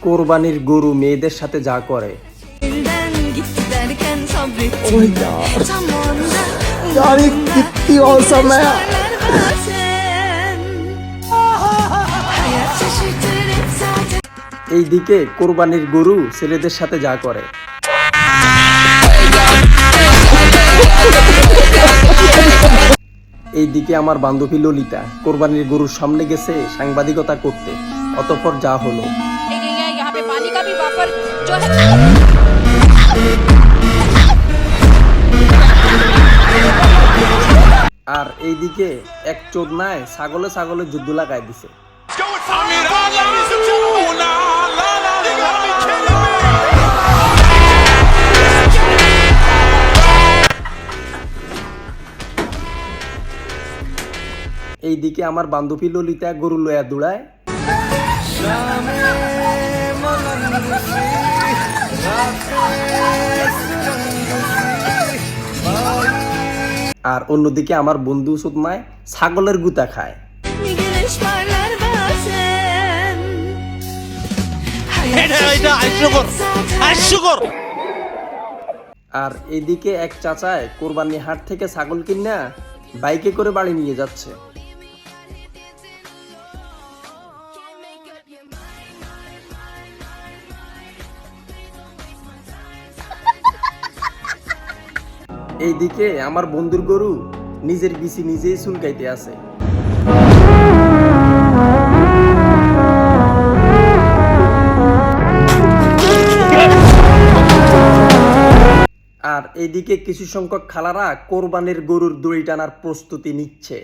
কোরবানির গরু মেয়েদের সাথে যা করে। এইদিকে কোরবানির গরু ছেলেদের সাথে যা করে। এইদিকে আমার বান্ধবী ললিতা কোরবানির গরুর সামনে গেছে সাংবাদিকতা করতে, অতঃপর যা হলো। আর এইদিকে এক চোদনায় ছাগলে ছাগলে যুদ্ধ লাগাই দিছে। এইদিকে আমার বান্ধবী ললিতা গরু লয়া দৌড়ায়। আর অন্যদিকে আমার বন্ধু সুতমায় ছাগলের গুতা খায়। আর এইদিকে এক চাচায় কোরবানি হাট থেকে ছাগল কিনা বাইকে করে বাড়ি নিয়ে যাচ্ছে। এইদিকে আমার বন্ধুর গরু নিজের বিচি নিজেই চুলকাইতে আছে। আর এইদিকে কিছু সংখ্যক খালারা কোরবানির গরুর দড়ি টানার প্রস্তুতি নিচ্ছে।